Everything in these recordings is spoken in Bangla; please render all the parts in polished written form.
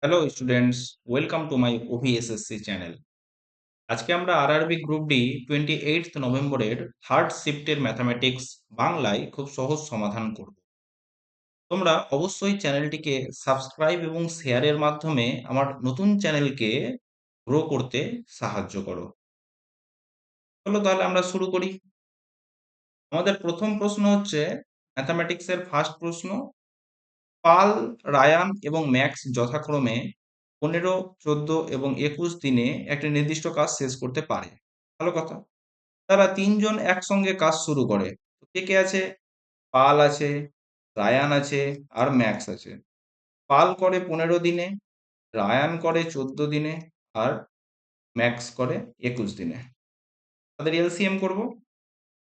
Hello students, welcome to my OVSSC channel. আজকে আমরা আরআরবি গ্রুপ ডি 28 নভেম্বরের থার্ড শিফটের ম্যাথামেটিক্স বাংলায় খুব সহজ সমাধান করব। তোমরা অবশ্যই চ্যানেলটিকে সাবস্ক্রাইব এবং শেয়ারের মাধ্যমে আমার নতুন চ্যানেলকে গ্রো করতে সাহায্য করো। চলো তাহলে আমরা শুরু করি। আমাদের প্রথম প্রশ্ন হচ্ছে ম্যাথামেটিক্সের ফার্স্ট প্রশ্ন। পাল, রায়ান এবং ম্যাক্স যথাক্রমে 15, 14 এবং 21 দিনে একটি নির্দিষ্ট কাজ শেষ করতে পারে। ভালো কথা। তারা তিনজন একসঙ্গে কাজ শুরু করে। তো কে কে আছে? পাল আছে, রায়ান আছে, আর ম্যাক্স আছে। পাল করে 15 দিনে, রায়ান করে 14 দিনে, আর ম্যাক্স করে 21 দিনে। তাদের এলসিএম করব।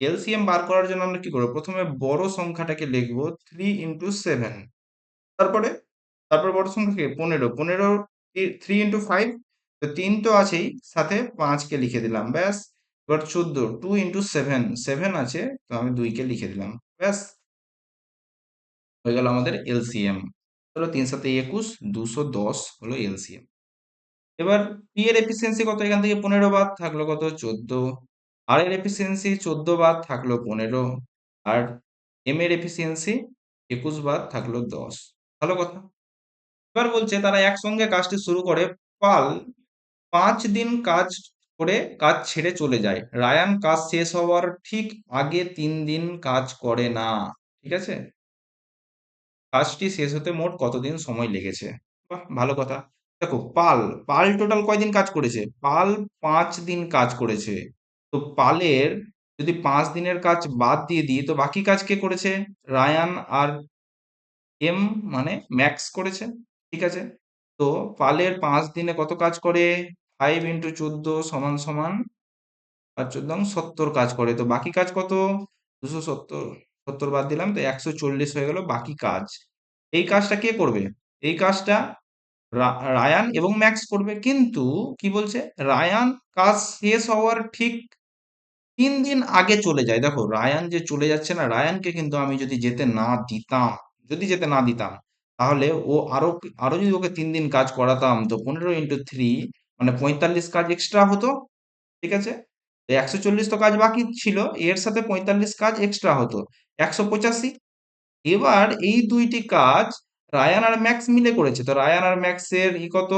এলসিএম বার করার জন্য আমরা কি করবো? প্রথমে বড় সংখ্যাটাকে লিখবো 3 ইন্টু 7। তারপরে তারপর বড় সংখ্যা কি? 15 3 ইন্টু 5, তো 3 তো আছেই, সাথে 5 কে লিখে দিলাম, ব্যাস। এবার 14 2 ইন্টু 7, 7 আছে, তো আমি 2 কে লিখে দিলাম, ব্যাস। হয়ে গেল আমাদের এলসিএম। চলো 3 7 21, 210 হলো এলসিএম। এবার পি এর এফিসিয়েন্সি কত? এখান থেকে 15 বাদ থাকলো কত? 14। আর এর এফিসিয়েন্সি 14 বাদ থাকলো 15। আর এম এর এফিসিয়েন্সি 21 বাদ থাকলো 10। ভালো কথা। এবার বলছে তারা একসঙ্গে কাজটি শুরু করে। পাল 5 দিন কাজ করে কাজ ছেড়ে চলে যায়। রায়ান কাজ শেষ হওয়ার ঠিক আগে 3 দিন কাজ করে না। ঠিক আছে? কাজটি শেষ হতে মোট কতদিন সময় লেগেছে? বাহ, ভালো কথা। দেখো, পাল পাল টোটাল কয়দিন কাজ করেছে? পাল 5 দিন কাজ করেছে। তো পালের যদি 5 দিনের কাজ বাদ দিয়ে দিই, তো বাকি কাজ কে করেছে? রায়ান আর এম, মানে ম্যাক্স করেছে। ঠিক আছে? তো পালের 5 দিনে কত কাজ করে? 5 ইন্টু 14 সমান সমান 5 14 70 কাজ করে। তো বাকি কাজ কত? 270। 70 বাদ দিলাম, তো 140 হয়ে গেল বাকি কাজ। এই কাজটা কে করবে? এই কাজটা রায়ান এবং ম্যাক্স করবে। কিন্তু কি বলছে? রায়ান কাজ শেষ হওয়ার ঠিক 3 দিন আগে চলে যায়। দেখো, রায়ান যে চলে যাচ্ছে না, রায়ানকে কিন্তু আমি যদি যেতে না দিতাম, তাহলে ও আরো যদি ওকে 3 দিন কাজ করাতাম, তো 15 ইন্টু 3 মানে 45 কাজ এক্সট্রা হতো। ঠিক আছে? তো 140 তো কাজ বাকি ছিল, এর সাথে 45 কাজ এক্সট্রা হতো, 185। এবার এই দুইটি কাজ রায়ান আর ম্যাক্স মিলে করেছে। তো রায়ান আর ম্যাক্স এর কত?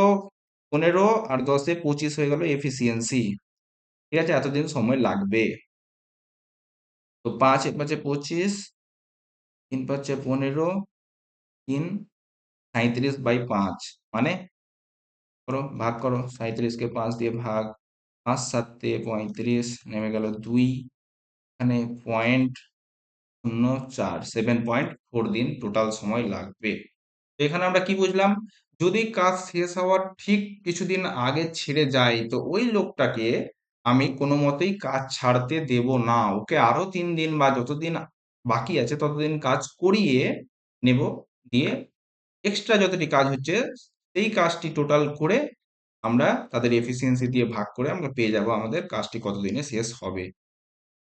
15 আর 10-এ 25 হয়ে গেল এফিসিয়েন্সি। ঠিক আছে? এতদিন সময় লাগবে। তো 5 এ 5-এ 25, 3 5-এ 15, 3 37/5, মানে করো, ভাগ করো, 37-কে 5 দিয়ে ভাগ, 5 7-এ 35, নেমে গেল 2। এখানে 0.04, 7.4 দিন টোটাল সময় লাগবে। তো এখানে আমরা কি বুঝলাম? যদি কাজ শেষ হওয়ার ঠিক কিছুদিন আগে ছেড়ে যায়, তো ওই লোকটাকে আমি কোনো মতেই কাজ ছাড়তে দেব না। ওকে আরো 3 দিন বা যতদিন বাকি আছে ততদিন কাজ করিয়ে নেব, দিয়ে এক্সট্রা যতটি কাজ হচ্ছে সেই কাজটি টোটাল করে আমরা তাদের এফিসিয়েন্সি দিয়ে ভাগ করে আমরা পেয়ে যাব আমাদের কাজটি কতদিনে শেষ হবে।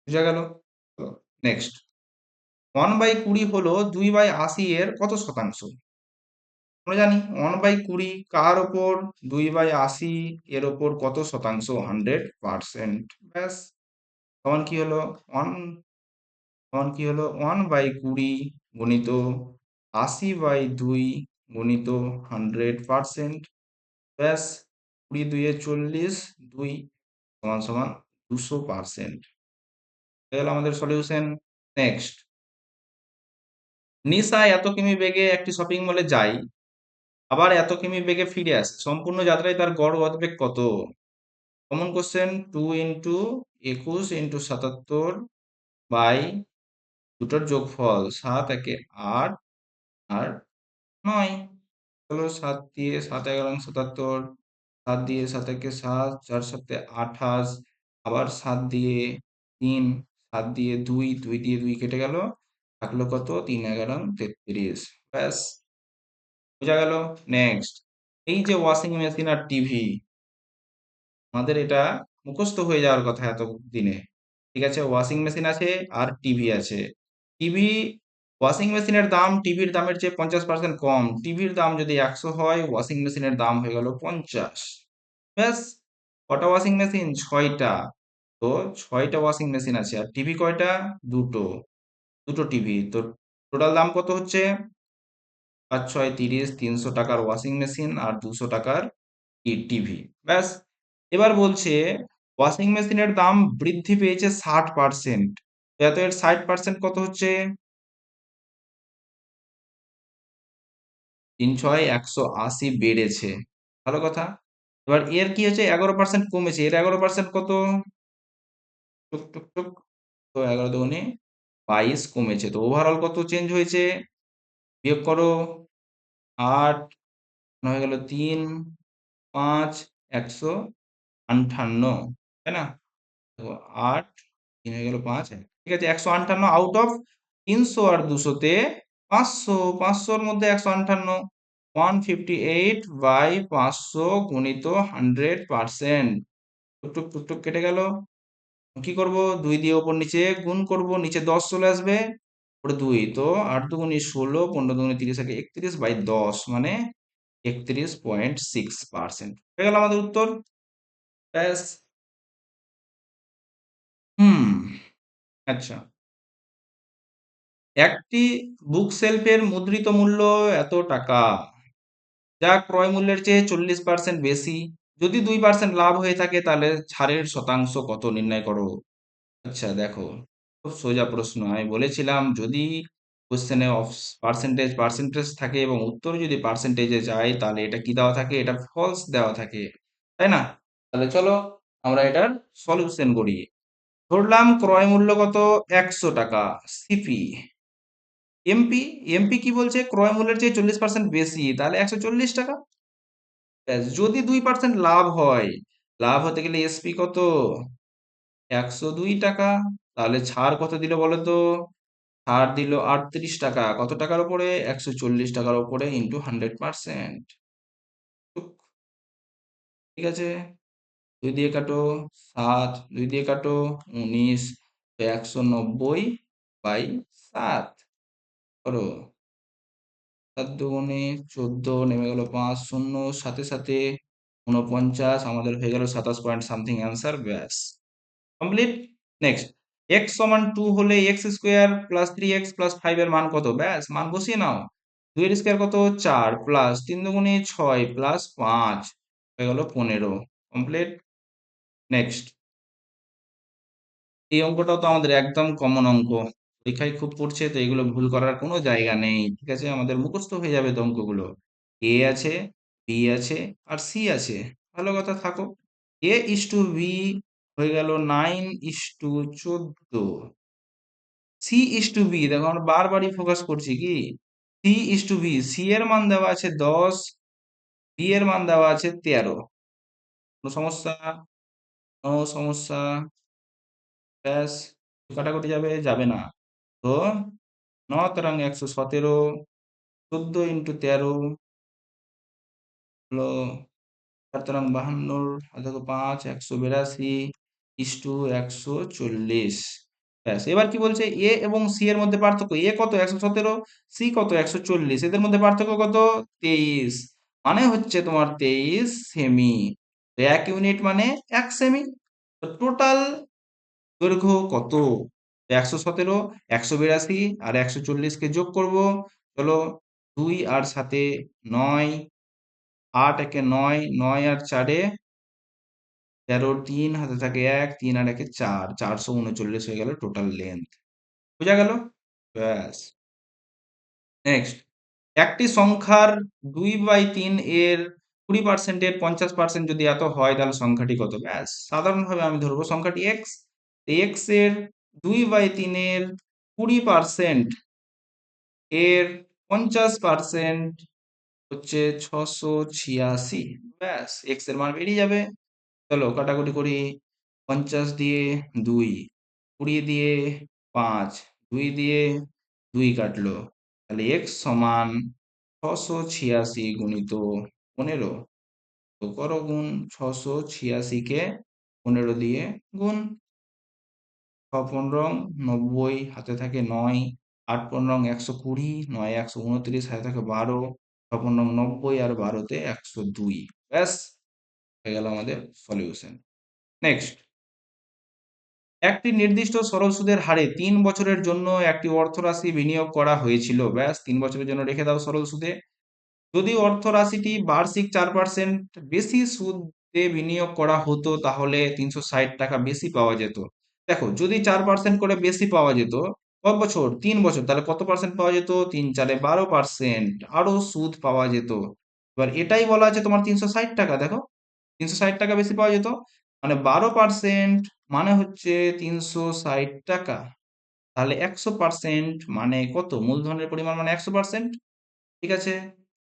বুঝা গেল? নেক্সট, 1/20 হলো 2/80 এর কত শতাংশ? আমরা জানি 1/20 কার ওপর? 2/80 এর ওপর কত শতাংশ? 100%। ব্যাস। তখন কি হলো? 1/20 গুণিত 80/2 গুণিত 100%। ব্যাস। 20 2 40, 2 সমান সমান 200%। গেল আমাদের সলিউশন। নেক্সট, নিশা এত কিমি বেগে একটি শপিং মলে যায়, আবার এত কিমি বেগে ফিরে আসে। সম্পূর্ণ যাত্রায় তার গড় গতিবেগ কত? Common question. 2 into 21 into 77 by দুটোর যোগফল, 7 একে 8 আর 9। চলো, 7 দিয়ে 7 11 77, 7 দিয়ে 7 একে 7, 4 7 28, আবার 7 দিয়ে 3, 7 দিয়ে 2, 2 দিয়ে 2 কেটে গেল, থাকলো কত? 3 11 33। ব্যাস, বোঝা গেল। নেক্সট, এই যে ওয়াশিং মেশিন আর টিভি, আমাদের এটা মুখস্থ হয়ে যাওয়ার কথা এত দিনে। ঠিক আছে? ওয়াশিং মেশিন আছে আর টিভি আছে। টিভি ওয়াশিং মেশিনের দাম টিভির দামের চেয়ে 50% কম। টিভির দাম যদি 100 হয়, ওয়াশিং মেশিনের দাম হয়ে গেল 50। ব্যাস। কটা ওয়াশিং মেশিন? 6টা। তো 6টা ওয়াশিং মেশিন আছে। আর টিভি কয়টা? দুটো। দুটো টিভি। তো টোটাল দাম কত হচ্ছে? ৫ ৬ ৩০, ৩০০ টাকার ওয়াশিং মেশিন আর 200 টাকার টিভি। ব্যাস। এবার বলছে ওয়াশিং মেশিনের দাম বৃদ্ধি পেয়েছে 60%। এত এর 60% কত হচ্ছে? ৩ ৬ 180 বেড়েছে। ভালো কথা। এবার এর কি হচ্ছে? 11% কমেছে। এর 11% কত? টুক টুক টুক। তো 11 দুগুণে 22 কমেছে। তো ওভারঅল কত চেঞ্জ হয়েছে? বিয়োগ করো। 8 হয়ে গেল 3 5 158, তাই না? তো 8 3 হয়ে গেল 5, ঠিক আছে। 158 আউট অফ 300 আর 200 তে 500। 500-র মধ্যে 158, 158 বাই 500 গুণিত 100%। টুকটুক টুকটুক কেটে গেল। কি করব? 2 দিয়ে ওপর নিচে গুণ করব, নিচে 10 চলে আসবে, উপরে 2। তো 8 দুগুণে 16, 15 দুগুণে 30, 31 বাই 10 মানে 31.6% হয়ে গেল আমাদের উত্তর। ব্যাস। হুম। আচ্ছা। একটি বুক সেলফের মুদ্রিত মূল্য এত টাকা, যা ক্রয় মূল্যের চেয়ে 40% বেশি। যদি 2% লাভ হয়ে থাকে তাহলে ছাড়ের শতাংশ কত নির্ণয় করো। আচ্ছা দেখো, খুব সোজা প্রশ্ন। আমি বলেছিলাম যদি কোশ্চেনে পার্সেন্টেজ পার্সেন্টেজ থাকে এবং উত্তর যদি পার্সেন্টেজে যায় তাহলে এটা কি দেওয়া থাকে? এটা ফলস দেওয়া থাকে, তাই না? তাহলে চলো আমরা এটার সলিউশন করি। ধরলাম ক্রয় মূল্য কত? 100 টাকা। সিপি। এমপি। এমপি কি বলছে? ক্রয় মূল্যের চেয়ে 40% বেশি, তাহলে 140 টাকা। ব্যাস। যদি 2% লাভ হয়, লাভ হতে গেলে এসপি কত? 102 টাকা। তাহলে ছাড় কত দিল বলো তো? ছাড় দিল 38 টাকা। কত টাকার উপরে? 140 টাকার উপরে ইন্টু 100%। ঠিক আছে। 2 দিয়ে কাটো। 7, 2 দিয়ে কাটো। 19, 190 বাই 7 করো। 7 দুগুণে 14, নেমে গেল 5 শূন্য, সাথে সাথে 49, আমাদের হয়ে গেল 27 পয়েন্ট সামথিং অ্যান্সার। ব্যাস। কমপ্লিট। নেক্সট। এক্স সমান 2 হলে x square plus 3x plus 5 এর মান কত? ব্যাস, মান বসিয়ে নাও। 2 এর স্কোয়ার কত? 4 প্লাস 3 দুগুণে 6 প্লাস 5 হয়ে গেল 15। কমপ্লিট। নেক্সট। এই অঙ্কটাও তো আমাদের একদম কমন অঙ্ক, পরীক্ষায় খুব পড়ছে, তো এগুলো ভুল করার কোনো জায়গা নেই। ঠিক আছে, আমাদের মুখস্থ হয়ে যাবে তো অঙ্কগুলো। এ আছে, বি আছে আর সি আছে। ভালো কথা, থাকো। এ ইস টু বি হয়ে গেল 9:14। সি ইস টু বি, দেখো আমরা বারবারই ফোকাস করছি কি C is to B. C এর মান দেওয়া আছে 10, বি এর মান দেওয়া আছে 13। কোনো সমস্যা? নো সমস্যা। ব্যাস। কাটাকুটি যাবে? যাবে না। তো 9 × 117, 14 × 13 হলো 4 × 52, দেখো 5, 182 ইস্টু 140। ব্যাস। এবার কি বলছে? এ এবং সি এর মধ্যে পার্থক্য। এ কত? 117, সি কত? 140। এদের মধ্যে পার্থক্য কত? 23। মানে হচ্ছে তোমার 23 সেমি। 1 ইউনিট মানে 1 সেমি। টোটাল দৈর্ঘ্য কত? 117, 182 আর 140-কে যোগ করব। চলো। 2 আর 7-এ 9, 8 একে 9, 9 আর 4-এ 13, 3 হাতে থাকে 1, 3 আর 1-এ 4, 439 হয়ে গেল টোটাল লেন্থ। বোঝা গেল? ব্যাস। নেক্সট। একটি সংখ্যার 2/3 এর 20% এর 50% যদি এত হয় তাহলে সংখ্যাটি কত? ব্যাস। সাধারণভাবে আমি ধরবো সংখ্যাটি এক্স। এক্স এর 2/3 এর 20% এর 50% হচ্ছে 686। ব্যাস, এক্স এর মান বেরিয়ে যাবে। চলো কাটাকুটি করি। 50 দিয়ে 2, 20 দিয়ে 5, 2 দিয়ে 2 কাটলো। তাহলে এক্স সমান 686 গুণিত 15। তো করো গুণ। 686-কে 15 দিয়ে গুণ। 6 15 90, হাতে থাকে 9, 8 × 120, 9 129, হাতে থাকে 12, 6 × 90 আর 12-তে 102। ব্যাস হয়ে গেল আমাদের সলিউশন। নেক্সট, একটি নির্দিষ্ট সরল সুদের হারে 3 বছরের জন্য একটি অর্থরাশি বিনিয়োগ করা হয়েছিল। ব্যাস 3 বছরের জন্য রেখে দাও সরল সুদে। যদি অর্থরাশিটি বার্ষিক 4% বেশি সুদে বিনিয়োগ করা হতো তাহলে 360 টাকা বেশি পাওয়া যেত। দেখো, যদি 4% করে বেশি পাওয়া যেত, কত বছর? 3 বছর, তাহলে কত পার্সেন্ট পাওয়া যেত? 3 × 4 = 12%, আরো সুদ পাওয়া যেত। এবার এটাই বলা আছে তোমার 360 টাকা। দেখো, 360 টাকা বেশি পাওয়া যেত, মানে 12% মানে হচ্ছে 360 টাকা। তাহলে 100% মানে কত? মূলধনের পরিমাণ মানে 100%। ঠিক আছে,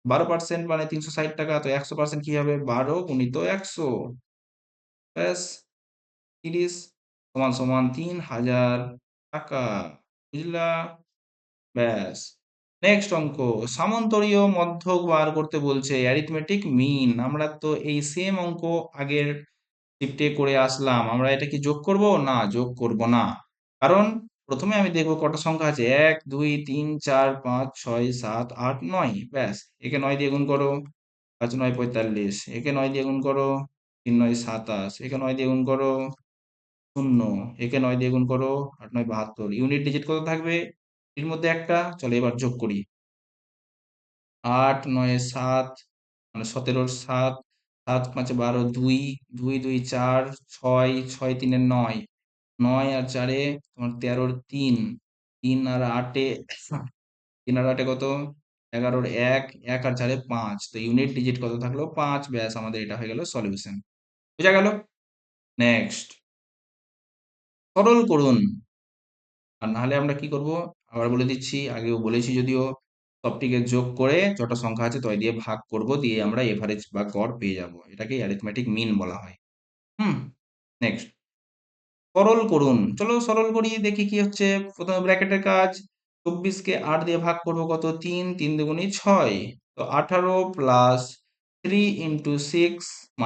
12% মানে 360 টাকা, তো 100% কি হবে? 12 × 100, ব্যাস 30 = 3000 টাকা। বুঝলা? ব্যাস। নেক্সট অঙ্ক, সামন্তরীয় মধ্যক বার করতে বলছে, অ্যারিথমেটিক মিন। আমরা তো এই সেম অঙ্ক আগের শিফটে করে আসলাম। আমরা এটা কি যোগ করব? না, যোগ করব না। কারণ প্রথমে আমি দেখব কটা সংখ্যা আছে। 1 2 3 4 5 6 7 8 9। ব্যাস, একে 9 দিয়ে গুণ করো, 5 9 45। একে 9 দিয়ে গুণ করো, 3 9 27। একে 9 দিয়ে গুণ করো, 0। একে 9 দিয়ে গুণ করো, 8 9 72। ইউনিট ডিজিট কত থাকবে এর মধ্যে? একটা। চলো এবার যোগ করি। 8 9 7 মানে 17 × 7, 7 5 12, 2 2 2 4, 6 6 3 9, 9 আর 4 তোমার 13 3, 3 আর 8 3 আর 8 কত? 11 1, 1 আর 4 5। তো ইউনিট ডিজিট কত থাকলো? 5। ব্যাস, আমাদের এটা হয়ে গেল সলিউশন। বুঝা গেল? নেক্সট, সরল করুন। আর না হলে আমরা কি করব? আবার বলে দিচ্ছি, আগেও বলেছি যদিও, সবটিকে যোগ করে যত সংখ্যা আছে তাই দিয়ে ভাগ করব, দিয়ে আমরা এভারেজ বা গড় পেয়ে যাব। এটাকে অ্যারিথমেটিক মিন বলা হয়। হুম। নেক্সট, সরল করুন। চলো সরল করি, দেখি কি হচ্ছে। প্রথমে ব্র্যাকেটের কাজ। 24 কে 8 দিয়ে ভাগ করব কত? 3 3 দুগুণী 6। তো 18 প্লাস 3 × 6 -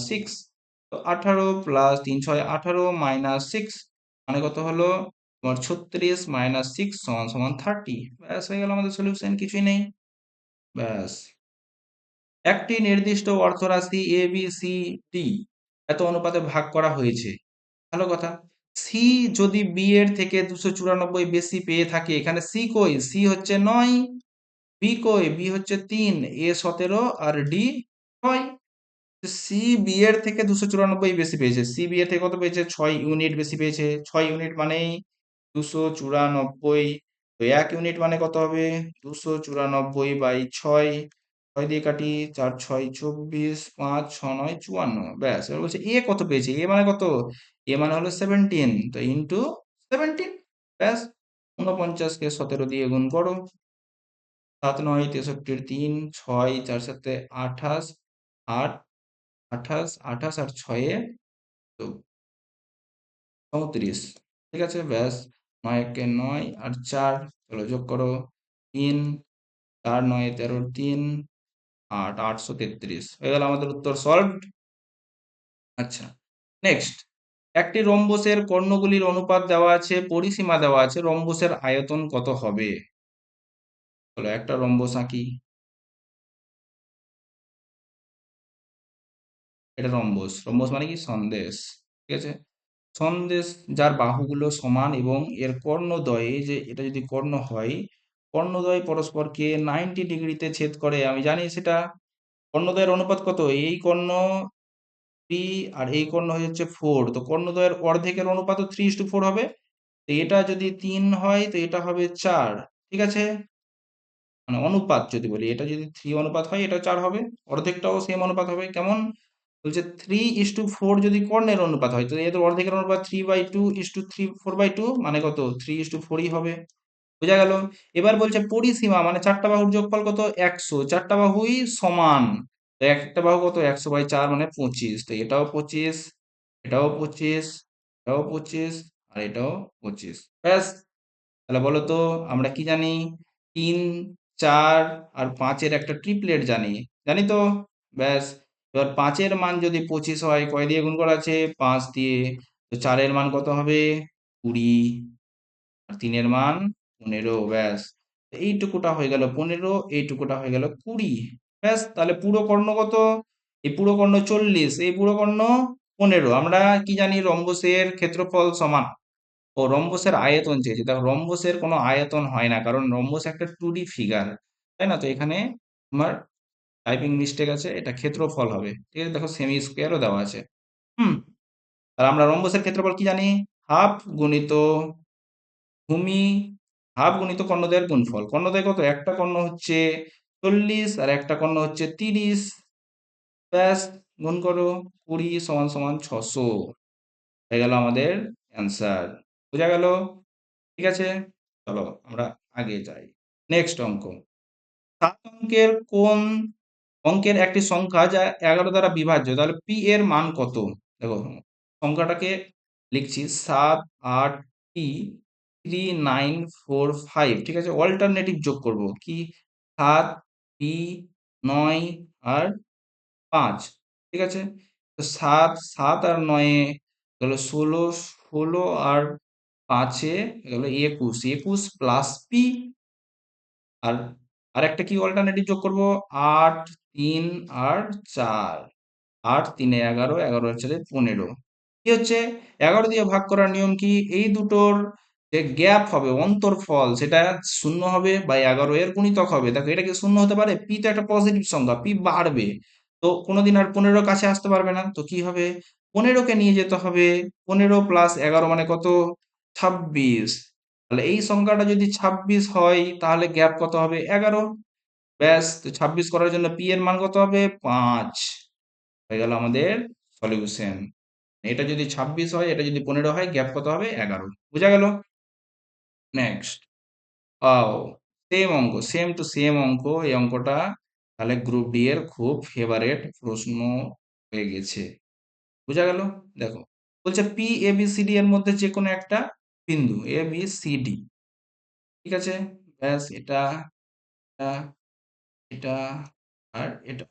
6। তো 18 প্লাস 3 6 18 - 6 মানে কত হলো? তোমার 36 - 6 = 30। ব্যাস হয়ে গেল আমাদের সলিউশন, কিছুই নেই। ব্যাস। একটি নির্দিষ্ট অর্থরাশি এ বি সি ডি এত অনুপাতে ভাগ করা হয়েছে। ভালো কথা। সি যদি বি এর থেকে 294 বেশি পেয়ে থাকে, এখানে সি কই? সি হচ্ছে 9। বি কই? বি হচ্ছে 3, এ 17 আর ডি 6। সি বি এর থেকে 294 বেশি পেয়েছে। সি বি এর থেকে কত পেয়েছে? 6 ইউনিট বেশি পেয়েছে। 6 ইউনিট মানেই 294। তো 1 ইউনিট মানে কত হবে? 294/6। 6 দিয়ে কাটি, 4 6 24, 5 6 9 54। ব্যাস, এবার বলছে এ কত পেয়েছে? এ মানে কত? এ মানে হলো 17, তো ইন্টু 17। ব্যাস, 49 কে 17 দিয়ে গুণ করো। 7 9 63 3, 6 4 7 28, 8 28 28 আর 6 তো 34। ঠিক আছে, ব্যাস। 9 1 9 আর 4, চলো যোগ করো। 3 4 9 13 3 8 833 হয়ে গেল আমাদের উত্তর সলভড। আচ্ছা, নেক্সট, একটি রম্বসের কর্ণগুলির অনুপাত দেওয়া আছে, পরিসীমা দেওয়া আছে, রম্বসের আয়তন কত হবে? চলো একটা রম্বস আঁকি। এটা রম্বস। রম্বস মানে কি? সন্দেশ। ঠিক আছে, সন্দেশ যার বাহুগুলো সমান এবং এর কর্ণদ্বয়ে, যে এটা যদি কর্ণ হয়, কর্ণদ্বয় পরস্পরকে 90 ডিগ্রিতে ছেদ করে। আমি জানি সেটা। কর্ণদ্বয়ের অনুপাত কত? এই কর্ণ 3 আর এই কর্ণ হয়ে যাচ্ছে 4, তো কর্ণদ্বয়ের অর্ধেকের অনুপাত 3:4 হবে। তো এটা যদি 3 হয় তো এটা হবে 4। ঠিক আছে, মানে অনুপাত যদি বলি, এটা যদি 3 অনুপাত হয় এটা 4 হবে। অর্ধেকটাও সেম অনুপাত হবে। কেমন? বলছে 3:4 যদি কর্ণের অনুপাত হয়, তো এদের অর্ধেকের অনুপাত 3/2 4/2 মানে কত? 3:4ই হবে। বোঝা গেল? এবার বলছে পরিসীমা, মানে চারটা বাহুর যোগফল কত? 100। চারটা বাহুই সমান। তো একটা বাহু কত? 100/4 মানে 25। তো এটাও 25, এটাও 25, এটাও 25 আর এটাও 25। ব্যাস। তাহলে বলো তো, আমরা কি জানি? 3 4 আর 5-এর একটা ট্রিপলেট জানি। জানি তো? ব্যাস। এবার 5-এর মান যদি 25 হয়, কয় দিয়ে গুণ করা আছে? 5 দিয়ে। তো 4-এর মান কত হবে? 20 আর 3-এর মান 15, ব্যাস। এইটুকুটা হয়ে গেল 15, এইটুকুটা হয়ে গেল 20, ব্যাস। তাহলে পুরো কর্ণ কত? এই পুরো কর্ণ 40, এই পুরো কর্ণ 15। আমরা কি জানি রম্বসের ক্ষেত্রফল সমান, ও রম্বসের আয়তন চেয়েছে। দেখো রম্বসের কোনো আয়তন হয় না, কারণ রম্বস একটা 2D ফিগার, তাই না? তো এখানে তোমার টাইপিং মিস্টেক আছে, এটা ক্ষেত্রফল হবে, ঠিক আছে? দেখো সেমি স্কোয়ারও দেওয়া আছে। হুম। আর আমরা রম্বসের ক্ষেত্রফল কি জানি? হাফ গুণিত ভূমি, হাফ গুণিত কর্ণদ্বয়ের গুণফল। কর্ণদ্বয় কত? একটা কর্ণ হচ্ছে 40 আর একটা কর্ণ হচ্ছে 30, ব্যাস। গুণ করো, 20 সমান সমান 600, হয়ে গেল আমাদের অ্যান্সার। বোঝা গেল? ঠিক আছে, চলো আমরা আগে যাই। নেক্সট অঙ্ক, 7 অঙ্কের কোন অঙ্কের একটি সংখ্যা যা 11 দ্বারা বিভাজ্য, তাহলে পি এর মান কত? দেখো সংখ্যাটাকে লিখছি 7, 8, P, 3, 9, 4, 5, ঠিক আছে? অল্টারনেটিভ যোগ করব কি? 7, P, 9 আর 5, ঠিক আছে? তো 7, 7 আর 9 গেলো 16, 16 আর 5 গেলো 21, 21 প্লাস পি, আর আরেকটা কি অল্টারনেটিভ যোগ করব? 8, 3 আর 4, 8, 3 11, 11 আর 4 15। কি হচ্ছে? 11 দিয়ে ভাগ করার নিয়ম কি? এই দুটোর যে গ্যাপ হবে, অন্তরফল, সেটা শূন্য হবে বা 11 এর গুণিতক হবে। দেখো এটা কি শূন্য হতে পারে? পি তো একটা পজিটিভ সংখ্যা, পি বাড়বে, তো কোনোদিন আর 15 কাছে আসতে পারবে না। তো কি হবে? 15কে নিয়ে যেতে হবে। 15 প্লাস 11 মানে কত? 26। তাহলে এই সংখ্যাটা যদি 26 হয়, তাহলে গ্যাপ কত হবে? 11, ব্যাস। তো 26 করার জন্য পি এর মান কত হবে? 5, হয়ে গেল আমাদের সলিউশন। এটা যদি 26 হয়, এটা যদি 15 হয়, গ্যাপ কত হবে? 11। বুঝা গেল? নেক্সট, আও সেম অঙ্ক, সেম টু সেম অঙ্ক। এই অঙ্কটা তাহলে গ্রুপ ডি এর খুব ফেভারেট প্রশ্ন হয়ে গেছে। বুঝা গেল? দেখো বলছে P A B C D এর মধ্যে যে কোনো একটা বিন্দু এ বি সি ডি, ঠিক আছে? ব্যাস, এটা এটা এটা আর এটা।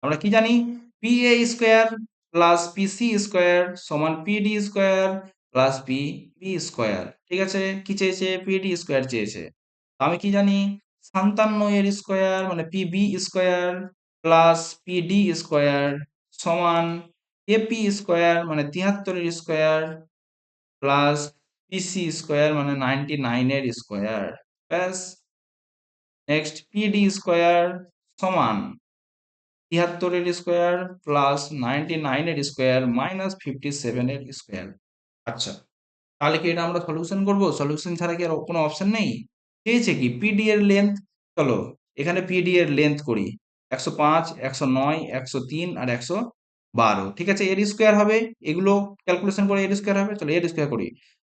আমরা কি জানি? P A square plus P C square সমান P D square plus P B square, ঠিক আছে? কি চেয়েছে? পি ডি স্কোয়ার চেয়েছে। তো আমি কি জানি? 57 এর স্কোয়ার মানে P B square plus P D square সমান এপি স্কোয়ার মানে 73 এর স্কোয়ার প্লাস পিসি স্কোয়ার মানে 99 এর স্কোয়ার, ব্যাস। নেক্সট পি ডি স্কোয়ার সমান 73 এর স্কোয়ার প্লাস 99 এর স্কোয়ার মাইনাস 57 এর স্কোয়ার। আচ্ছা, তাহলে কি এটা আমরা সলিউশন করব? সলিউশন ছাড়া কি আর কোনো অপশন নেই? চেয়েছে কি? পিডি এর লেন্থ। চলো এখানে পিডি এর লেন্থ করি, 105, 109, 103 আর 112, ঠিক আছে? এর স্কোয়ার হবে, এগুলো ক্যালকুলেশন করে এর স্কোয়ার হবে। চলো এর স্কোয়ার করি।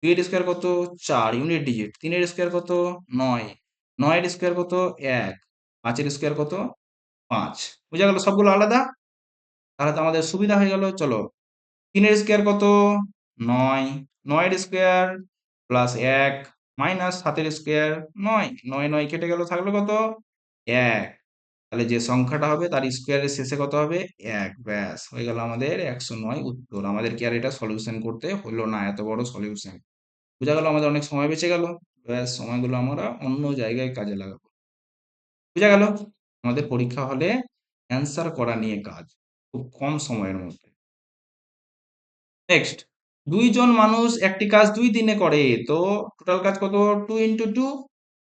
2 এর স্কোয়ার কত? 4 ইউনিট ডিজিট। 3 এর স্কোয়ার কত? 9, 9 এর স্কোয়ার কত? 1, 5 এর স্কোয়ার কত? 5। বুঝা গেল? সবগুলো আলাদা, তাহলে তো আমাদের সুবিধা হয়ে গেল। চলো 3 এর স্কোয়ার কত? 9, 9 এর স্কোয়ার প্লাস 1 মাইনাস 7 এর স্কোয়ার 9, 9 9 কেটে গেল, থাকলো কত? 1। তাহলে যে সংখ্যাটা হবে তার স্কোয়ারের শেষে কত হবে? 1, ব্যাস। হয়ে গেল আমাদের 109 উত্তর। আমাদের কি আর এটা সলিউশন করতে হলো না, এত বড় সলিউশন। বুঝা গেল? আমাদের অনেক সময় বেঁচে গেল, ব্যাস। সময়গুলো আমরা অন্য জায়গায় কাজে লাগাবো। বুঝা গেল? আমাদের পরীক্ষা হলে অ্যান্সার করা নিয়ে কাজ, খুব কম সময়ের মধ্যে। নেক্সট, 2 জন মানুষ একটি কাজ 2 দিনে করে, তো টোটাল কাজ কত? 2 ইন্টু 2,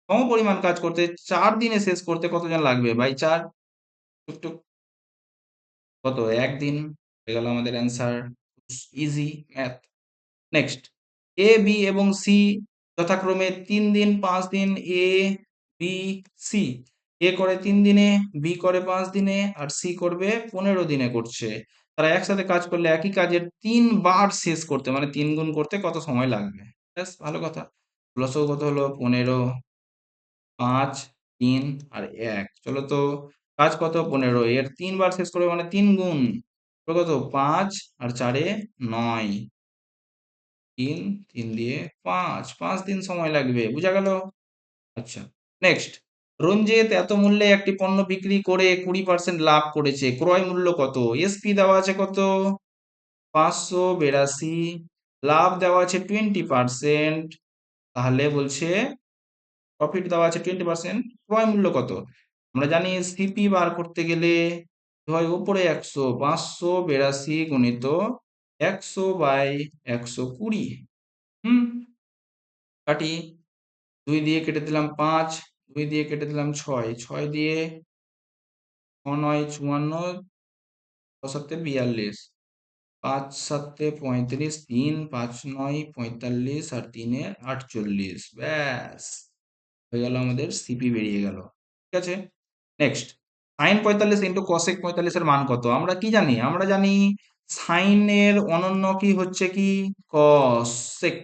সমপরিমাণ কাজ করতে 4 দিনে শেষ করতে কতজন লাগবে? বাই 4, টুকটুক কত? 1 দিন। হয়ে গেল আমাদের answer, easy math. Next, A B এবং সি যথাক্রমে 3 দিন 5 দিন, এ বি সি, এ করে 3 দিনে, বি করে 5 দিনে আর সি করবে 15 দিনে করছে। তারা একসাথে কাজ করলে একই কাজের 3 বার শেষ করতে মানে 3 গুণ করতে কত সময় লাগবে? ব্যাস, ভালো কথা। লসও কত হলো? 15, 5, 3 আর 1। চলো তো কাজ কত? 15, এর 3 বার শেষ করবে মানে 3 গুণ, তো কত? 5 আর 4 9, 3, 3 দিয়ে 5, 5 দিন সময় লাগবে। বুঝা গেল? আচ্ছা, নেক্সট, রঞ্জিত এত মূল্যে একটি পণ্য বিক্রি করে 20% লাভ করেছে, ক্রয় মূল্য কত? এসপি দেওয়া আছে কত? 582, লাভ দেওয়া আছে 20%, তাহলে বলছে প্রফিট দেওয়া আছে 20%, ক্রয় মূল্য কত? আমরা জানি সিপি বার করতে গেলে হয় উপরে 100, 582 গুণিত 100/120। হুম, কাটি। 2 দিয়ে কেটে দিলাম 5, 2 দিয়ে কেটে দিলাম 6, 6 দিয়ে 6 9 54, 6 7 42, 5 7 35, 3 5 9 45 আর 3 48। ব্যাস, হয়ে গেল, আমাদের সিপি বেরিয়ে গেল। ঠিক আছে, নেক্সট। সাইন 45 ইন্টু কসেক 45 এর মান কত? আমরা কি জানি? আমরা জানি সাইনের অনন্য কি হচ্ছে কি কসেক।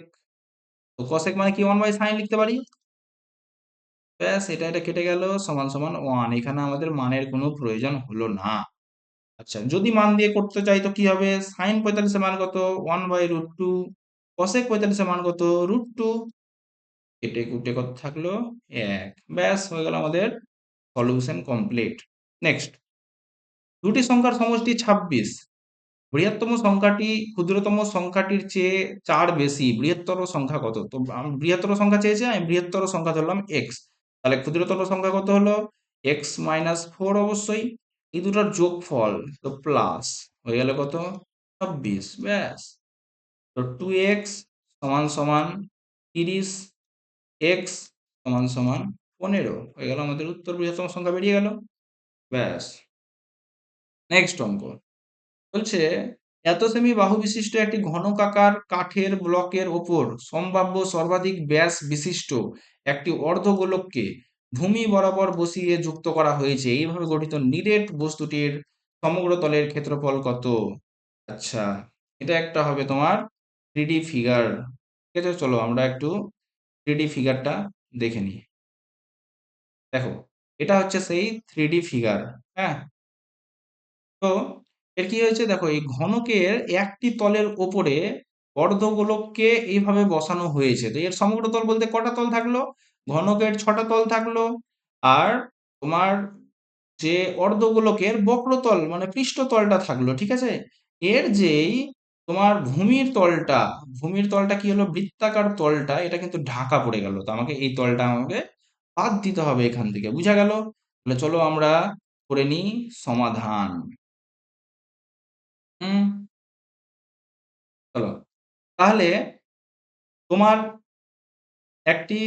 তো কসেক মানে কি 1/sin লিখতে পারি। ব্যাস, এটা কেটে গেল, সমান সমান 1। এখানে আমাদের মানের কোনো প্রয়োজন হলো না। আচ্ছা, যদি মান দিয়ে করতে চাই তো কি হবে? সাইন 45 এর মান কত? 1/√2। কসেক 45 এর মান কত? √2। কেটে কুটে কত থাকলো? 1। ব্যাস, হয়ে গেল আমাদের সলিউশন কমপ্লিট। নেক্সট, দুটি সংখ্যার সমষ্টি 26। বৃহত্তম সংখ্যাটি ক্ষুদ্রতম সংখ্যাটির চেয়ে 4 বেশি, বৃহত্তর সংখ্যা কত? তো বৃহত্তর সংখ্যা চেয়েছে, আমি বৃহত্তর সংখ্যা ধরলাম এক্স। তাহলে ক্ষুদ্রতর সংখ্যা কত হলো? x-4 অবশ্যই। এই দুটোর যোগফল, তো প্লাস হয়ে গেল কত? 26। ব্যাস, তো 2x সমান সমান 30, x সমান সমান 15 হয়ে গেল, আমাদের উত্তর বৃহত্তম সংখ্যা বেরিয়ে গেল। ব্যাস, নেক্সট অঙ্ক বলছে, এত সেমি বাহু বিশিষ্ট একটি ঘনকাকার কাঠের ব্লকের ওপর সম্ভাব্য সর্বাধিক ব্যাস বিশিষ্ট একটি অর্ধগোলককে ভূমি বরাবর বসিয়ে যুক্ত করা হয়েছে। এইভাবে গঠিত নিরেট বস্তুটির সমগ্র তলের ক্ষেত্রফল কত? আচ্ছা, এটা একটা হবে তোমার 3D ফিগার। ঠিক আছে, চলো আমরা একটু 3D ফিগারটা দেখে নিই। দেখো, এটা হচ্ছে সেই 3D ফিগার। হ্যাঁ, তো এর কি হয়েছে দেখো, এই ঘনকের একটি তলের ওপরে অর্ধগোলককে এইভাবে বসানো হয়েছে। তো এর সমগ্র তল বলতে কটা তল থাকলো? ঘনকের 6টা তল থাকলো। আর তোমার যে অর্ধগোলকের বক্রতল মানে পৃষ্ঠতলটা থাকলো। ঠিক আছে, এর যেই তোমার ভূমির তলটা কি হলো? বৃত্তাকার তলটা, এটা কিন্তু ঢাকা পড়ে গেল। তো আমাকে বাদ দিতে হবে এখান থেকে, বুঝা গেল? তাহলে চলো আমরা করে নিই সমাধান। হুম, চলো। তাহলে তোমার একটি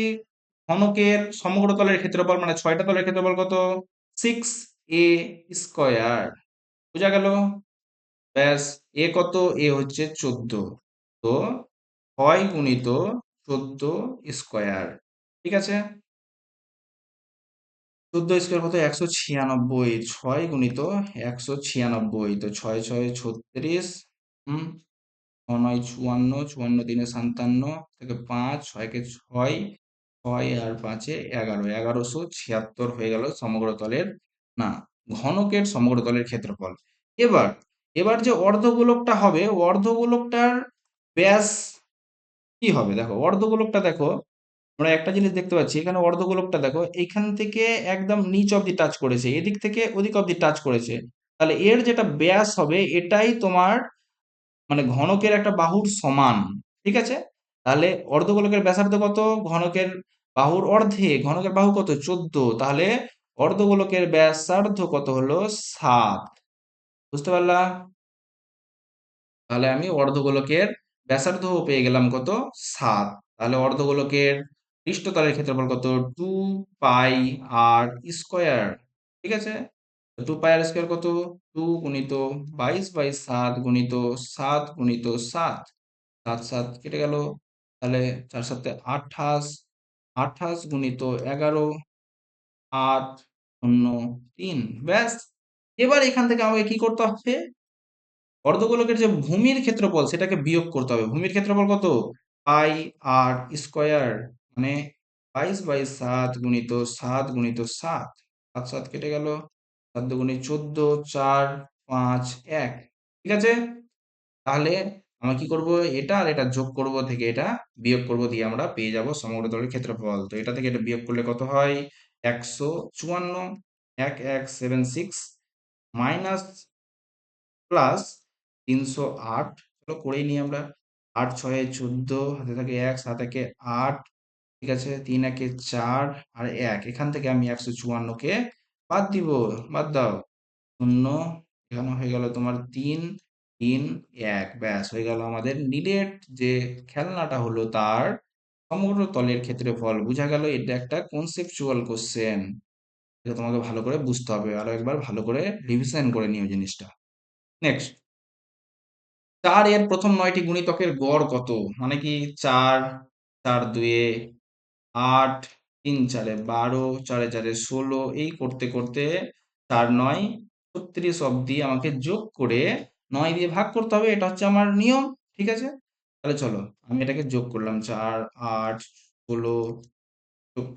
ঘনকের সমগ্র তলের ক্ষেত্রফল মানে 6টা তলের ক্ষেত্রফল কত? 6a²। বোঝা গেল? ব্যাস, এ কত? এ হচ্ছে 14। তো 6 গুণিত 14 স্কয়ার। ঠিক আছে, 14 স্কয়ার কত? 196। 6 গুণিত 196, তো 6 6 36। হুম, 9 9 54, 54 3 57 থেকে 5, 6 কে 6, 6 আর 5 11, 1176 হয়ে গেল সমগ্র তলের, না, ঘনকের সমগ্র তলের ক্ষেত্রফল। এবার এবার যে অর্ধগোলকটা হবে, অর্ধগোলকটার ব্যাস কি হবে? দেখো, অর্ধগোলকটা দেখো, আমরা একটা জিনিস দেখতে পাচ্ছি এখানে, অর্ধগোলকটা দেখো এইখান থেকে একদম নিচ অব্দি টাচ করেছে, এদিক থেকে ওদিক অব্দি টাচ করেছে। তাহলে এর যেটা ব্যাস হবে এটাই তোমার মানে ঘনকের একটা বাহুর সমান। ঠিক আছে, তাহলে অর্ধগোলকের ব্যাসার্ধ কত? ঘনকের বাহুর অর্ধেক। ঘনকের বাহু কত? 14। তাহলে অর্ধগোলকের ব্যাসার্ধ কত হলো? 7। বুঝতে পারলা? তাহলে আমি অর্ধগোলকের ব্যাসার্ধ পেয়ে গেলাম কত? 7। তাহলে অর্ধগোলকের পৃষ্ঠতলের ক্ষেত্রফল কত? 2πr²। ঠিক আছে, 2πr² কত? 2 গুণিত 22/7 গুণিত 7 গুণিত 7, 7 7 কেটে গেল। তাহলে 4 7 28, 28 গুণিত 11, 8 শূন্য 3। ব্যাস, এবার এখান থেকে আমাকে কি করতে হবে? অর্ধগোলকের যে ভূমির ক্ষেত্রফল সেটাকে বিয়োগ করতে হবে। ভূমির ক্ষেত্রফল কত? πr², মানে 22/7 গুণিত 7 গুণিত 7, 7 7 কেটে গেল। 7 দুগুণে 14, 4 5 1। ঠিক আছে, তাহলে আমরা কি করব? এটা আর এটা যোগ করব, থেকে এটা বিয়োগ করব, দিয়ে আমরা পেয়ে যাব সমগ্র তলের ক্ষেত্রফল। তো এটা থেকে এটা বিয়োগ করলে কত হয়? 154, 1176 মাইনাস প্লাস 308। চলো করেই নিই আমরা। 8 6 14, হাতে থাকে 1, 7 1 8, ঠিক আছে, 3 একে 4 আর 1, এখান থেকে আমি 154 কে বাদ দিব, বাদ দাও, 0, এখানে হয়ে গেল তোমার 3, 3, 1, ব্যাস হয়ে গেল আমাদের নিডেড যে খেলনাটা হলো তার সমগ্র তলের ক্ষেত্রফল। বোঝা গেল এটা একটা কনসেপচুয়াল কোশ্চেন। এটা তোমাকে ভালো করে বুঝতে হবে, আরো একবার ভালো করে রিভিশন করে নিও জিনিসটা। নেক্সট, 4 এর প্রথম 9টি গুণিতকের গড় কত? মানে কি 4, 4 দুয়ে 8, 3 চারে 12, 4 চারে 16, এই করতে করতে 4 9 36 অব্দি আমাকে যোগ করে 9 দিয়ে ভাগ করতে হবে। এটা হচ্ছে আমার নিয়ম। ঠিক আছে, তাহলে চলো আমি এটাকে যোগ করলাম, 4 8 16 যোগ,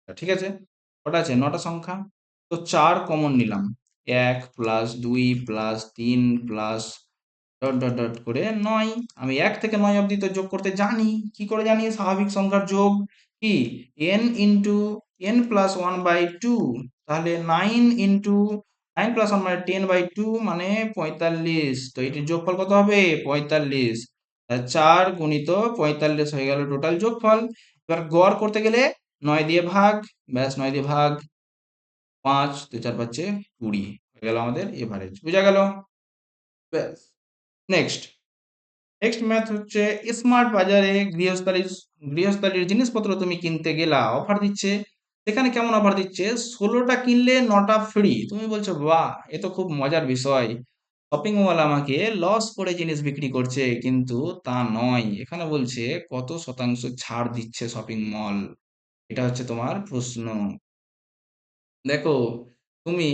ঠিক আছে, কটা আছে? 9টা সংখ্যা। তো 4 কমন নিলাম, 1 plus 2 plus 3 plus dot dot dot করে 9। আমি 1 থেকে 9 অবধি তো যোগ করতে জানি। কি করে জানি? স্বাভাবিক সংখ্যার যোগ কি n ইন্টু n প্লাস 1/2, তাহলে 9 ইন্টু 9 প্লাস 1 মানে 10/2 মানে 45। তো এটির যোগফল কত হবে? 45। 4 গুণিত 45 হয়ে গেল টোটাল যোগফল। এবার গড় করতে গেলে 9 দিয়ে ভাগ, ব্যাস 9 দিয়ে ভাগ, 5 2 4 5 20 হয়ে গেল আমাদের এভারেজ। বুঝা গেল? ব্যাস। নেক্সট, নেক্সট ম্যাথ হচ্ছে স্মার্ট বাজারে গৃহস্থালির জিনিসপত্র তুমি কিনতে গেলা, অফার দিচ্ছে। সেখানে কেমন অফার দিচ্ছে? 16টা কিনলে 9টা ফ্রি। তুমি বলছো বাহ, এ তো খুব মজার বিষয়। শপিং মল আমাকে লস করে জিনিস বিক্রি করছে, কিন্তু তা নয়। এখানে বলছে কত শতাংশ ছাড় দিচ্ছে শপিং মল, এটা হচ্ছে তোমার প্রশ্ন। দেখো, তুমি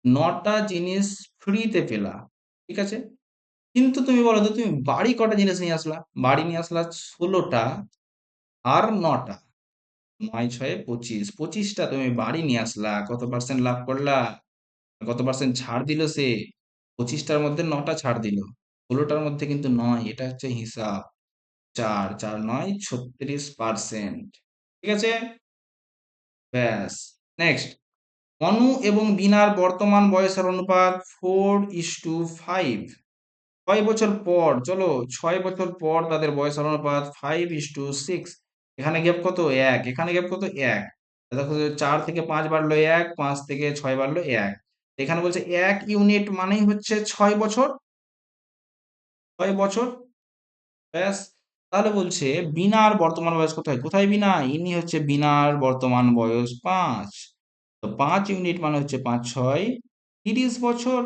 9টা জিনিস ফ্রিতে পেলা, ঠিক আছে, কিন্তু তুমি বলো তো তুমি বাড়ি কটা জিনিস নিয়ে আসলা? বাড়ি নিয়ে আসলা 16টা আর 9টা, 9 6 25, 25টা তুমি বাড়ি নিয়ে আসলা, কত পার্সেন্ট লাভ করলা? কত পার্সেন্ট ছাড় দিল সে? 25টার মধ্যে 9টা ছাড় দিল, 16টার মধ্যে কিন্তু নয়। এটা হচ্ছে হিসাব। 4 4 9 36%। ঠিক আছে, ব্যাস। নেক্সট, অনু এবং বিনার বর্তমান বয়সের অনুপাত 4:5। 6 বছর পর, চলো 6 বছর পর তাদের বয়সের অনুপাত 5:6। এখানে গ্যাপ কত? 1। এখানে গ্যাপ কত? 1। দেখো, 4 থেকে 5 বাড়লো 1, 5 থেকে 6 বাড়লো 1। এখানে বলছে 1 ইউনিট মানেই হচ্ছে 6 বছর, 6 বছর, ব্যাস। তাহলে বলছে বিনার বর্তমান বয়স কোথায়? কোথায় বিনা? ইনি হচ্ছে বিনার বর্তমান বয়স 5। তো 5 ইউনিট মানে হচ্ছে 5 6 30 বছর।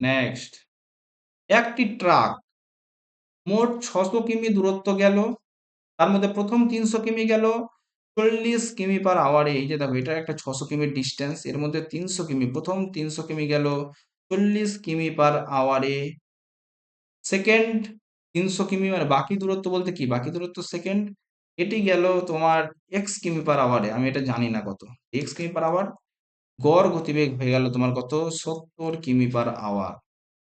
নেক্সট, একটি ট্রাক মোট 600 কিমি দূরত্ব গেল, তার মধ্যে প্রথম 300 কিমি গেল 40 কিমি/আওয়ারে। এই যে দেখো, এটা একটা 600 কিমির ডিস্টেন্স, এর মধ্যে 300 কিমি, প্রথম 300 কিমি গেল 40 কিমি/আওয়ারে। সেকেন্ড 300 কিমি মানে বাকি দূরত্ব বলতে কি? বাকি দূরত্ব সেকেন্ড, এটি গেল তোমার x কিমি/আওয়ারে। আমি এটা জানি না কত, x কিমি/আওয়ার। গড় গতিবেগ হয়ে গেল তোমার কত? 70 কিমি/আওয়ার।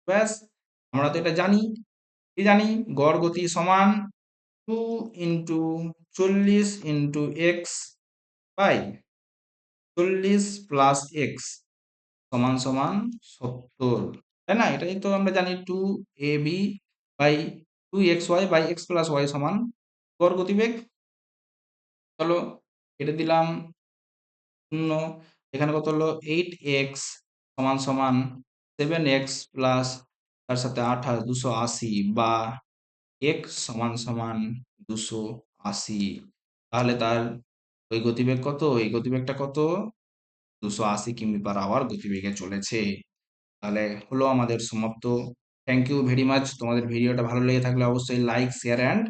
ব্যাস, আমরা তো এটা জানি। কি জানি? গড় গতি সমান 2 into 40 into X by 40 plus X সমান সমান 70, তাই না? এটাই তো আমরা জানি, 2ab by 2xy by X plus Y সমান গড় গতিবেগ। চলো এটা দিলাম 0। এখানে কত হলো? 8x সমান সমান 7x প্লাস তার সাথে 28 280, বা x সমান সমান 280। তাহলে তার ওই গতিবেগ কত? এই গতিবেগটা কত? 280 কিমি/আওয়ার গতিবেগে চলেছে। তাহলে হলো আমাদের সমাপ্ত। Thank you very much. তোমাদের ভিডিওটা ভালো লেগে থাকলে অবশ্যই লাইক শেয়ার অ্যান্ড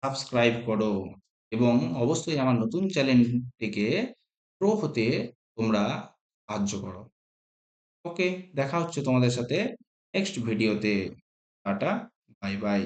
সাবস্ক্রাইব করো, এবং অবশ্যই আমার নতুন চ্যানেলটিকে গ্রো হতে তোমরা সাহায্য করো। ওকে, দেখা হচ্ছে তোমাদের সাথে নেক্সট ভিডিওতে। Tata, bye bye.